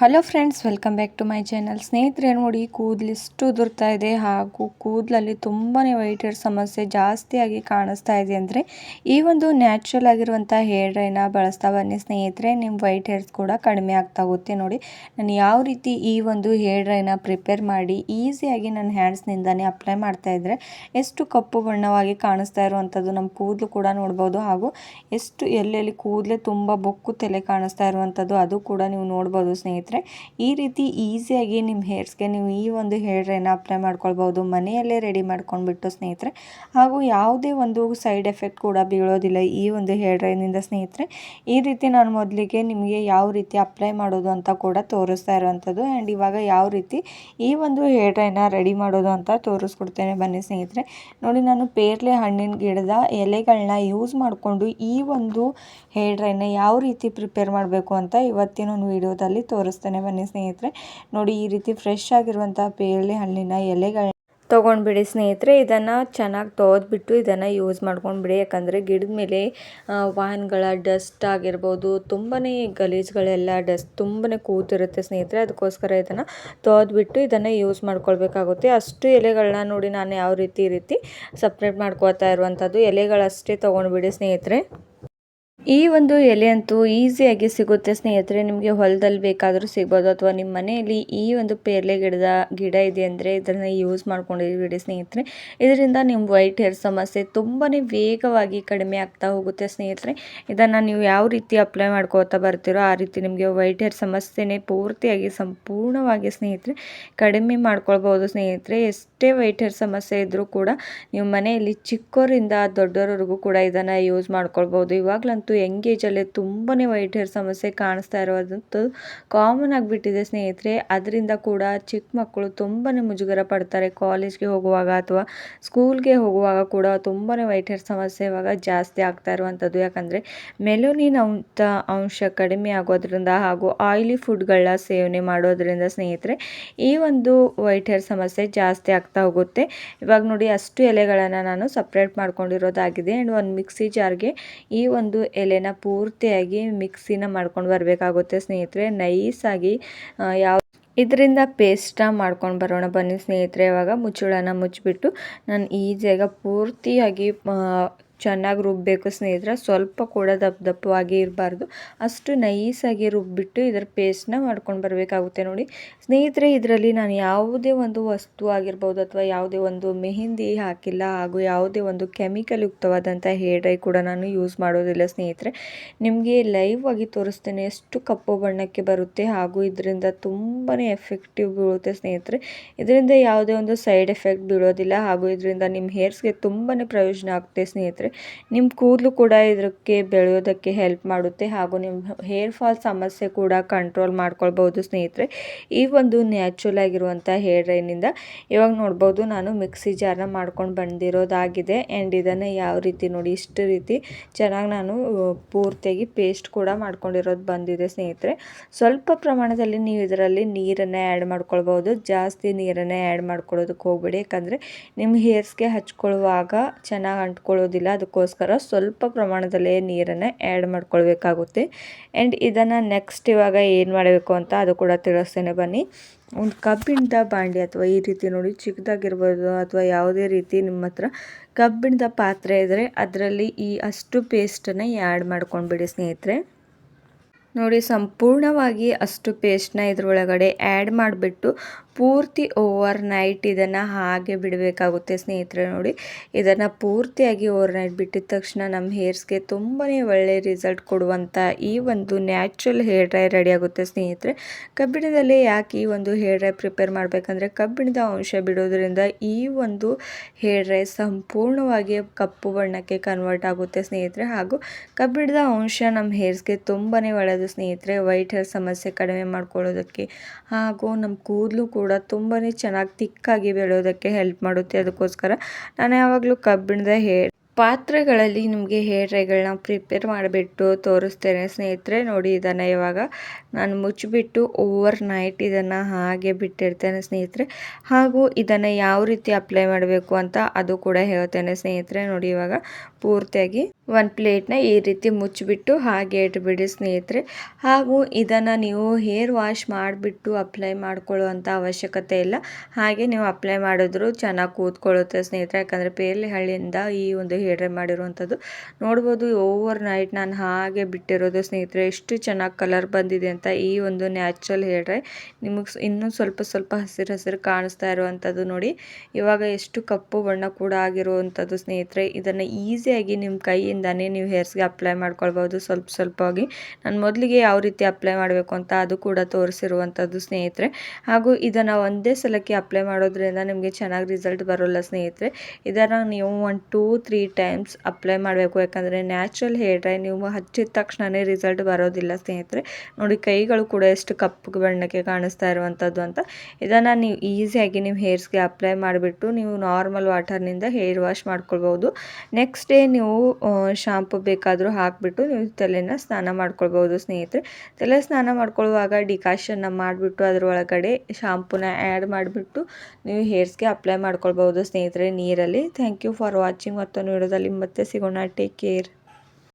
Hello friends, welcome back to my channel. ಸ್ನೇಹಿತರೆ ನೋಡಿ, ಕೂದಲಿಷ್ಟು ಉದುರ್ತಾ ಇದೆ ಹಾಗೂ ಕೂದಲಲ್ಲಿ ತುಂಬಾ ವೈಟ್ ಹೇರ್ ಸಮಸ್ಯೆ ಜಾಸ್ತಿಯಾಗಿ ಕಾಣಿಸ್ತಾ ಇದೆ. ಅಂದರೆ ಈ ಒಂದು ನ್ಯಾಚುರಲ್ ಆಗಿರುವಂಥ ಹೇರ್ ಡ್ರೈನ ಬಳಸ್ತಾ ಬನ್ನಿ ಸ್ನೇಹಿತರೆ, ನಿಮ್ಮ ವೈಟ್ ಹೇರ್ಸ್ ಕೂಡ ಕಡಿಮೆ ಆಗ್ತಾ ಹೋಗುತ್ತೆ. ನೋಡಿ, ನಾನು ಯಾವ ರೀತಿ ಈ ಒಂದು ಹೇರ್ ಡ್ರೈನ ಪ್ರಿಪೇರ್ ಮಾಡಿ ಈಸಿಯಾಗಿ ನನ್ನ ಹ್ಯಾಂಡ್ಸ್ನಿಂದನೇ ಅಪ್ಲೈ ಮಾಡ್ತಾ ಇದ್ದರೆ ಎಷ್ಟು ಕಪ್ಪು ಬಣ್ಣವಾಗಿ ಕಾಣಿಸ್ತಾ ಇರುವಂಥದ್ದು ನಮ್ಮ ಕೂದಲು ಕೂಡ ನೋಡ್ಬೋದು. ಹಾಗೂ ಎಷ್ಟು ಎಲ್ಲೆಲ್ಲಿ ಕೂದಲೇ ತುಂಬ ಬೊಕ್ಕು ತಲೆ ಕಾಣಿಸ್ತಾ ಇರುವಂಥದ್ದು ಅದು ಕೂಡ ನೀವು ನೋಡ್ಬೋದು ಸ್ನೇಹಿತರೆ. ಈ ರೀತಿ ಈಸಿಯಾಗಿ ನಿಮ್ಮ ಹೇರ್ಸ್ಗೆ ನೀವು ಈ ಒಂದು ಹೇರ್ ಡ್ರೈನ ಅಪ್ಲೈ ಮಾಡ್ಕೊಳ್ಬೋದು ಮನೆಯಲ್ಲೇ ರೆಡಿ ಮಾಡ್ಕೊಂಡ್ಬಿಟ್ಟು ಸ್ನೇಹಿತರೆ. ಹಾಗೂ ಯಾವುದೇ ಒಂದು ಸೈಡ್ ಎಫೆಕ್ಟ್ ಕೂಡ ಬೀಳೋದಿಲ್ಲ ಈ ಒಂದು ಹೇರ್ ಡ್ರೈನಿಂದ ಸ್ನೇಹಿತರೆ. ಈ ರೀತಿ ನಾನು ಮೊದಲಿಗೆ ನಿಮಗೆ ಯಾವ ರೀತಿ ಅಪ್ಲೈ ಮಾಡೋದು ಅಂತ ಕೂಡ ತೋರಿಸ್ತಾ ಇರುವಂಥದ್ದು. ಆ್ಯಂಡ್ ಇವಾಗ ಯಾವ ರೀತಿ ಈ ಒಂದು ಹೇರ್ ಡ್ರೈನ ರೆಡಿ ಮಾಡೋದು ಅಂತ ತೋರಿಸ್ಕೊಡ್ತೇನೆ ಬನ್ನಿ ಸ್ನೇಹಿತರೆ. ನೋಡಿ, ನಾನು ಪೇರ್ಲೆ ಹಣ್ಣಿನ ಗಿಡದ ಎಲೆಗಳನ್ನ ಯೂಸ್ ಮಾಡಿಕೊಂಡು ಈ ಒಂದು ಹೇರ್ ಡ್ರೈನ ಯಾವ ರೀತಿ ಪ್ರಿಪೇರ್ ಮಾಡಬೇಕು ಅಂತ ಇವತ್ತಿನ ಒಂದು ವಿಡಿಯೋದಲ್ಲಿ ತೋರಿಸ್ತೇನೆ ಬನ್ನಿ ಸ್ನೇಹಿತರೆ. ನೋಡಿ, ಈ ರೀತಿ ಫ್ರೆಶ್ ಆಗಿರುವಂಥ ಪೇರಳೆ ಹಣ್ಣಿನ ಎಲೆಗಳನ್ನ ತೊಗೊಂಡ್ಬಿಡಿ ಸ್ನೇಹಿತರೆ. ಇದನ್ನು ಚೆನ್ನಾಗಿ ತೊಳೆದ್ಬಿಟ್ಟು ಇದನ್ನು ಯೂಸ್ ಮಾಡ್ಕೊಂಡ್ಬಿಡಿ. ಯಾಕಂದರೆ ಗಿಡದ ಮೇಲೆ ವಾಹನಗಳ ಡಸ್ಟ್ ಆಗಿರ್ಬೋದು, ತುಂಬಾ ಗಲೀಜುಗಳೆಲ್ಲ ಡಸ್ಟ್ ತುಂಬಾ ಕೂತಿರುತ್ತೆ ಸ್ನೇಹಿತರೆ. ಅದಕ್ಕೋಸ್ಕರ ಇದನ್ನು ತೊಳೆದ್ಬಿಟ್ಟು ಇದನ್ನು ಯೂಸ್ ಮಾಡ್ಕೊಳ್ಬೇಕಾಗುತ್ತೆ. ಅಷ್ಟು ಎಲೆಗಳನ್ನ ನೋಡಿ ನಾನು ಯಾವ ರೀತಿ ಸಪ್ರೇಟ್ ಮಾಡ್ಕೊಳ್ತಾ ಇರುವಂಥದ್ದು. ಎಲೆಗಳಷ್ಟೇ ತೊಗೊಂಡ್ಬಿಡಿ ಸ್ನೇಹಿತರೆ. ಈ ಒಂದು ಎಲೆ ಅಂತೂ ಈಸಿಯಾಗಿ ಸಿಗುತ್ತೆ ಸ್ನೇಹಿತರೆ. ನಿಮಗೆ ಹೊಲದಲ್ಲಿ ಬೇಕಾದರೂ ಸಿಗ್ಬೋದು, ಅಥವಾ ನಿಮ್ಮ ಮನೆಯಲ್ಲಿ ಈ ಒಂದು ಪೇರ್ಲೆ ಗಿಡ ಇದೆ ಅಂದರೆ ಇದನ್ನು ಯೂಸ್ ಮಾಡ್ಕೊಂಡಿದ್ದೀವಿ ಸ್ನೇಹಿತರೆ. ಇದರಿಂದ ನಿಮ್ಮ ವೈಟ್ ಹೇರ್ ಸಮಸ್ಯೆ ತುಂಬಾ ವೇಗವಾಗಿ ಕಡಿಮೆ ಆಗ್ತಾ ಹೋಗುತ್ತೆ ಸ್ನೇಹಿತರೆ. ಇದನ್ನು ನೀವು ಯಾವ ರೀತಿ ಅಪ್ಲೈ ಮಾಡ್ಕೋತಾ ಬರ್ತೀರೋ ಆ ರೀತಿ ನಿಮಗೆ ವೈಟ್ ಹೇರ್ ಸಮಸ್ಯೆನೇ ಪೂರ್ತಿಯಾಗಿ ಸಂಪೂರ್ಣವಾಗಿ ಸ್ನೇಹಿತರೆ ಕಡಿಮೆ ಮಾಡ್ಕೊಳ್ಬೋದು ಸ್ನೇಹಿತರೆ. ಎಷ್ಟೇ ವೈಟ್ ಹೇರ್ ಸಮಸ್ಯೆ ಇದ್ದರೂ ಕೂಡ ನೀವು ಮನೆಯಲ್ಲಿ ಚಿಕ್ಕವರಿಂದ ದೊಡ್ಡವರೆಗೂ ಕೂಡ ಇದನ್ನು ಯೂಸ್ ಮಾಡ್ಕೊಳ್ಬೋದು. ಇವಾಗಲಂತೂ ಯಂಗ್ ಏಜಲ್ಲೇ ತುಂಬಾ ವೈಟ್ ಹೇರ್ ಸಮಸ್ಯೆ ಕಾಣಿಸ್ತಾ ಇರೋದಂತೂ ಕಾಮನ್ ಆಗಿಬಿಟ್ಟಿದೆ ಸ್ನೇಹಿತರೆ. ಅದರಿಂದ ಕೂಡ ಚಿಕ್ಕ ಮಕ್ಕಳು ತುಂಬಾ ಮುಜುಗರ ಪಡ್ತಾರೆ. ಕಾಲೇಜ್ಗೆ ಹೋಗುವಾಗ ಅಥವಾ ಸ್ಕೂಲ್ಗೆ ಹೋಗುವಾಗ ಕೂಡ ತುಂಬಾ ವೈಟ್ ಹೇರ್ ಸಮಸ್ಯೆ ಇವಾಗ ಜಾಸ್ತಿ ಆಗ್ತಾ ಇರುವಂಥದ್ದು. ಯಾಕಂದರೆ ಮೆಲೋನಿನ್ ಅಂಶ ಕಡಿಮೆ ಆಗೋದ್ರಿಂದ ಹಾಗೂ ಆಯಿಲಿ ಫುಡ್ಗಳನ್ನ ಸೇವನೆ ಮಾಡೋದ್ರಿಂದ ಸ್ನೇಹಿತರೆ ಈ ಒಂದು ವೈಟ್ ಹೇರ್ ಸಮಸ್ಯೆ ಜಾಸ್ತಿ ಆಗ್ತಾ ಹೋಗುತ್ತೆ. ಇವಾಗ ನೋಡಿ, ಅಷ್ಟು ಎಲೆಗಳನ್ನು ನಾನು ಸಪ್ರೇಟ್ ಮಾಡ್ಕೊಂಡಿರೋದಾಗಿದೆ. ಆ್ಯಂಡ್ ಒಂದು ಮಿಕ್ಸಿ ಜಾರ್ಗೆ ಈ ಒಂದು ಎಲೆನ ಪೂರ್ತಿಯಾಗಿ ಮಿಕ್ಸಿನ ಮಾಡ್ಕೊಂಡು ಬರಬೇಕಾಗುತ್ತೆ ಸ್ನೇಹಿತರೆ. ನೈಸಾಗಿ ಇದರಿಂದ ಪೇಸ್ಟ ಮಾಡ್ಕೊಂಡು ಬರೋಣ ಬನ್ನಿ ಸ್ನೇಹಿತರೆ. ಇವಾಗ ಮುಚ್ಚಳನ ಮುಚ್ಚಿಬಿಟ್ಟು ನಾನು ಈಜಿಯಾಗಿ ಪೂರ್ತಿಯಾಗಿ ಚೆನ್ನಾಗಿ ರುಬ್ಬಬೇಕು ಸ್ನೇಹಿತರೆ. ಸ್ವಲ್ಪ ಕೂಡ ದಪ್ಪವಾಗಿ ಇರಬಾರ್ದು, ಅಷ್ಟು ನೈಸಾಗಿ ರುಬ್ಬಿಟ್ಟು ಇದರ ಪೇಸ್ಟ್ನ ಮಾಡ್ಕೊಂಡು ಬರಬೇಕಾಗುತ್ತೆ. ನೋಡಿ ಸ್ನೇಹಿತರೆ, ಇದರಲ್ಲಿ ನಾನು ಯಾವುದೇ ಒಂದು ವಸ್ತು ಆಗಿರ್ಬೋದು ಅಥವಾ ಯಾವುದೇ ಒಂದು ಮೆಹಂದಿ ಹಾಕಿಲ್ಲ, ಹಾಗೂ ಯಾವುದೇ ಒಂದು ಕೆಮಿಕಲ್ ಯುಕ್ತವಾದಂಥ ಹೇರ್ ಡೈ ಕೂಡ ನಾನು ಯೂಸ್ ಮಾಡೋದಿಲ್ಲ ಸ್ನೇಹಿತರೆ. ನಿಮಗೆ ಲೈವ್ ಆಗಿ ತೋರಿಸ್ತೇನೆ ಎಷ್ಟು ಕಪ್ಪು ಬಣ್ಣಕ್ಕೆ ಬರುತ್ತೆ, ಹಾಗೂ ಇದರಿಂದ ತುಂಬಾ ಎಫೆಕ್ಟಿವ್ ಬೀಳುತ್ತೆ ಸ್ನೇಹಿತರೆ. ಇದರಿಂದ ಯಾವುದೇ ಒಂದು ಸೈಡ್ ಎಫೆಕ್ಟ್ ಬೀಳೋದಿಲ್ಲ, ಹಾಗೂ ಇದರಿಂದ ನಿಮ್ಮ ಹೇರ್ಸ್ಗೆ ತುಂಬಾ ಪ್ರಯೋಜನ ಆಗುತ್ತೆ ಸ್ನೇಹಿತರೆ. ನಿಮ್ಮ ಕೂದಲು ಕೂಡ ಇದಕ್ಕೆ ಬೆಳೆಯೋದಕ್ಕೆ ಹೆಲ್ಪ್ ಮಾಡುತ್ತೆ, ಹಾಗೂ ನಿಮ್ಮ ಹೇರ್ ಫಾಲ್ ಸಮಸ್ಯೆ ಕೂಡ ಕಂಟ್ರೋಲ್ ಮಾಡ್ಕೊಳ್ಬೋದು ಸ್ನೇಹಿತರೆ ಈ ಒಂದು ನ್ಯಾಚುರಲ್ ಆಗಿರುವಂಥ ಹೇರ್ ಡ್ರೈನಿಂದ. ಇವಾಗ ನೋಡ್ಬೋದು, ನಾನು ಮಿಕ್ಸಿ ಜಾರ್ನ ಮಾಡ್ಕೊಂಡು ಬಂದಿರೋದಾಗಿದೆ. ಆ್ಯಂಡ್ ಇದನ್ನು ಯಾವ ರೀತಿ ನೋಡಿ, ಇಷ್ಟು ರೀತಿ ಚೆನ್ನಾಗಿ ನಾನು ಪೂರ್ತಿಯಾಗಿ ಪೇಸ್ಟ್ ಕೂಡ ಮಾಡ್ಕೊಂಡಿರೋದು ಬಂದಿದೆ ಸ್ನೇಹಿತರೆ. ಸ್ವಲ್ಪ ಪ್ರಮಾಣದಲ್ಲಿ ನೀವು ಇದರಲ್ಲಿ ನೀರನ್ನು ಆ್ಯಡ್ ಮಾಡ್ಕೊಳ್ಬೋದು, ಜಾಸ್ತಿ ನೀರನ್ನು ಆ್ಯಡ್ ಮಾಡ್ಕೊಳ್ಳೋದಕ್ಕೆ ಹೋಗಬೇಡಿ. ಯಾಕಂದರೆ ನಿಮ್ಮ ಹೇರ್ಸ್ಗೆ ಹಚ್ಕೊಳ್ಳುವಾಗ ಚೆನ್ನಾಗಿ ಅಂಟ್ಕೊಳ್ಳೋದಿಲ್ಲ. ಅದಕ್ಕೋಸ್ಕರ ಸ್ವಲ್ಪ ಪ್ರಮಾಣದಲ್ಲೇ ನೀರನ್ನು ಆ್ಯಡ್ ಮಾಡ್ಕೊಳ್ಬೇಕಾಗುತ್ತೆ. ಆ್ಯಂಡ್ ಇದನ್ನು ನೆಕ್ಸ್ಟ್ ಇವಾಗ ಏನು ಮಾಡಬೇಕು ಅಂತ ಅದು ಕೂಡ ತಿಳಿಸ್ತೇನೆ ಬನ್ನಿ. ಒಂದು ಕಬ್ಬಿಣದ ಬಾಂಡೆ ಅಥವಾ ಈ ರೀತಿ ನೋಡಿ ಚಿಕ್ಕದಾಗಿರ್ಬೋದು, ಅಥವಾ ಯಾವುದೇ ರೀತಿ ನಿಮ್ಮ ಹತ್ರ ಕಬ್ಬಿಣದ ಪಾತ್ರೆ ಇದ್ದರೆ ಅದರಲ್ಲಿ ಈ ಅಷ್ಟು ಪೇಸ್ಟನ್ನು ಆ್ಯಡ್ ಮಾಡ್ಕೊಂಡ್ಬಿಡಿ ಸ್ನೇಹಿತರೆ. ನೋಡಿ, ಸಂಪೂರ್ಣವಾಗಿ ಅಷ್ಟು ಪೇಸ್ಟ್ನ ಇದರೊಳಗಡೆ ಆ್ಯಡ್ ಮಾಡಿಬಿಟ್ಟು ಪೂರ್ತಿ ಓವರ್ ನೈಟ್ ಇದನ್ನು ಹಾಗೆ ಬಿಡಬೇಕಾಗುತ್ತೆ ಸ್ನೇಹಿತರೆ. ನೋಡಿ, ಇದನ್ನು ಪೂರ್ತಿಯಾಗಿ ಓವರ್ ನೈಟ್ ಬಿಟ್ಟಿದ ತಕ್ಷಣ ನಮ್ಮ ಹೇರ್ಸ್ಗೆ ತುಂಬಾ ಒಳ್ಳೆಯ ರಿಸಲ್ಟ್ ಕೊಡುವಂಥ ಈ ಒಂದು ನ್ಯಾಚುರಲ್ ಹೇರ್ ಡ್ರೈ ರೆಡಿ ಆಗುತ್ತೆ ಸ್ನೇಹಿತರೆ. ಕಬ್ಬಿಣದಲ್ಲಿ ಯಾಕೆ ಈ ಒಂದು ಹೇರ್ ಡ್ರೈ ಪ್ರಿಪೇರ್ ಮಾಡಬೇಕಂದ್ರೆ ಕಬ್ಬಿಣದ ಅಂಶ ಬಿಡೋದ್ರಿಂದ ಈ ಒಂದು ಹೇರ್ ಡ್ರೈ ಸಂಪೂರ್ಣವಾಗಿ ಕಪ್ಪು ಬಣ್ಣಕ್ಕೆ ಕನ್ವರ್ಟ್ ಆಗುತ್ತೆ ಸ್ನೇಹಿತರೆ. ಹಾಗೂ ಕಬ್ಬಿಣದ ಅಂಶ ನಮ್ಮ ಹೇರ್ಸ್ಗೆ ತುಂಬಾ ಒಳ್ಳೆಯದು ಸ್ನೇಹಿತರೆ. ವೈಟ್ ಹೇರ್ ಸಮಸ್ಯೆ ಕಡಿಮೆ ಮಾಡ್ಕೊಳ್ಳೋದಕ್ಕೆ ಹಾಗೂ ನಮ್ಮ ಕೂದಲು ಕೂಡ ತುಂಬಾ ಚೆನ್ನಾಗಿ ತಿಕ್ಕಾಗಿ ಬೆಳೆಯೋದಕ್ಕೆ ಹೆಲ್ಪ್ ಮಾಡುತ್ತೆ. ಅದಕ್ಕೋಸ್ಕರ ನಾನು ಯಾವಾಗಲೂ ಕಬ್ಬಿಣದ ಪಾತ್ರೆಗಳಲ್ಲಿ ನಿಮಗೆ ಹೇರ್ ಡ್ರೈಗಳನ್ನ ಪ್ರಿಪೇರ್ ಮಾಡಿಬಿಟ್ಟು ತೋರಿಸ್ತೇನೆ ಸ್ನೇಹಿತರೆ. ನೋಡಿ, ಇದನ್ನು ಇವಾಗ ನಾನು ಮುಚ್ಚಿಬಿಟ್ಟು ಓವರ್ ನೈಟ್ ಇದನ್ನು ಹಾಗೆ ಬಿಟ್ಟಿರ್ತೇನೆ ಸ್ನೇಹಿತರೆ. ಹಾಗೂ ಇದನ್ನು ಯಾವ ರೀತಿ ಅಪ್ಲೈ ಮಾಡಬೇಕು ಅಂತ ಅದು ಕೂಡ ಹೇಳ್ತೇನೆ ಸ್ನೇಹಿತರೆ. ನೋಡಿ, ಇವಾಗ ಪೂರ್ತಿಯಾಗಿ ಒಂದು ಪ್ಲೇಟ್ನ ಈ ರೀತಿ ಮುಚ್ಚಿಬಿಟ್ಟು ಹಾಗೆ ಇಟ್ಬಿಡಿ ಸ್ನೇಹಿತರೆ. ಹಾಗೂ ಇದನ್ನು ನೀವು ಹೇರ್ ವಾಶ್ ಮಾಡಿಬಿಟ್ಟು ಅಪ್ಲೈ ಮಾಡ್ಕೊಳ್ಳುವಂಥ ಅವಶ್ಯಕತೆ ಇಲ್ಲ. ಹಾಗೆ ನೀವು ಅಪ್ಲೈ ಮಾಡಿದ್ರು ಚೆನ್ನಾಗಿ ಕೂತ್ಕೊಳ್ಳುತ್ತೆ ಸ್ನೇಹಿತರೆ. ಯಾಕಂದರೆ ಪೇರ್ಲೆ ಹಳ್ಳಿಯಿಂದ ಈ ಒಂದು ಹೇರ್ ಡ್ರೈ ಮಾಡಿರುವಂಥದ್ದು ನೋಡ್ಬೋದು. ಓವರ್ ನೈಟ್ ನಾನು ಹಾಗೆ ಬಿಟ್ಟಿರೋದು ಸ್ನೇಹಿತರೆ. ಎಷ್ಟು ಚೆನ್ನಾಗಿ ಕಲರ್ ಬಂದಿದೆ ಅಂತ. ಈ ಒಂದು ನ್ಯಾಚುರಲ್ ಹೇರ್ ಡ್ರೈ ನಿಮಗೆ ಇನ್ನೂ ಸ್ವಲ್ಪ ಸ್ವಲ್ಪ ಹಸಿರು ಕಾಣಿಸ್ತಾ ಇರುವಂಥದ್ದು ನೋಡಿ. ಇವಾಗ ಎಷ್ಟು ಕಪ್ಪು ಬಣ್ಣ ಕೂಡ ಆಗಿರುವಂಥದ್ದು ಸ್ನೇಹಿತರೆ. ಇದನ್ನು ಈಸಿಯಾಗಿ ನಿಮ್ಮ ಕೈಯಿಂದನೇ ನೀವು ಹೇರ್ಸ್ಗೆ ಅಪ್ಲೈ ಮಾಡ್ಕೊಳ್ಬೋದು ಸ್ವಲ್ಪವಾಗಿ. ನಾನು ಮೊದಲಿಗೆ ಯಾವ ರೀತಿ ಅಪ್ಲೈ ಮಾಡಬೇಕು ಅಂತ ಅದು ಕೂಡ ತೋರಿಸಿರುವಂಥದ್ದು ಸ್ನೇಹಿತರೆ. ಹಾಗೂ ಇದನ್ನು ಒಂದೇ ಸಲಕ್ಕೆ ಅಪ್ಲೈ ಮಾಡೋದ್ರಿಂದ ನಿಮಗೆ ಚೆನ್ನಾಗಿ ರಿಸಲ್ಟ್ ಬರೋಲ್ಲ ಸ್ನೇಹಿತರೆ. ಇದನ್ನು ನೀವು 1-2-3 ಟೈಮ್ಸ್ ಅಪ್ಲೈ ಮಾಡಬೇಕು. ಯಾಕಂದರೆ ನ್ಯಾಚುರಲ್ ಹೇರ್ ಡ್ರೈ ನೀವು ಹಚ್ಚಿದ ತಕ್ಷಣವೇ ರಿಸಲ್ಟ್ ಬರೋದಿಲ್ಲ ಸ್ನೇಹಿತರೆ. ನೋಡಿ ಕೈಗಳು ಕೂಡ ಎಷ್ಟು ಕಪ್ಪು ಬಣ್ಣಕ್ಕೆ ಕಾಣಿಸ್ತಾ ಇರುವಂಥದ್ದು ಅಂತ. ಇದನ್ನು ನೀವು ಈಸಿಯಾಗಿ ನಿಮ್ಮ ಹೇರ್ಸ್ಗೆ ಅಪ್ಲೈ ಮಾಡಿಬಿಟ್ಟು ನೀವು ನಾರ್ಮಲ್ ವಾಟರ್ನಿಂದ ಹೇರ್ ವಾಶ್ ಮಾಡ್ಕೊಳ್ಬೋದು. ನೆಕ್ಸ್ಟ್ ಡೇ ನೀವು ಶಾಂಪು ಬೇಕಾದರೂ ಹಾಕಿಬಿಟ್ಟು ನೀವು ತಲೆನ ಸ್ನಾನ ಮಾಡ್ಕೊಳ್ಬೋದು ಸ್ನೇಹಿತರೆ. ತಲೆ ಸ್ನಾನ ಮಾಡ್ಕೊಳ್ಳುವಾಗ ಡಿಕಾಷನ್ನ ಮಾಡಿಬಿಟ್ಟು ಅದರೊಳಗಡೆ ಶಾಂಪೂನ ಆ್ಯಡ್ ಮಾಡಿಬಿಟ್ಟು ನೀವು ಹೇರ್ಸ್ಗೆ ಅಪ್ಲೈ ಮಾಡ್ಕೊಳ್ಬೋದು ಸ್ನೇಹಿತರೆ ನೀರಲ್ಲಿ. Thank you for watching. ಮತ್ತೊಂದು ವಿಡಿಯೋದಲ್ಲಿ ಮತ್ತೆ ಸಿಗೋಣ. Take care.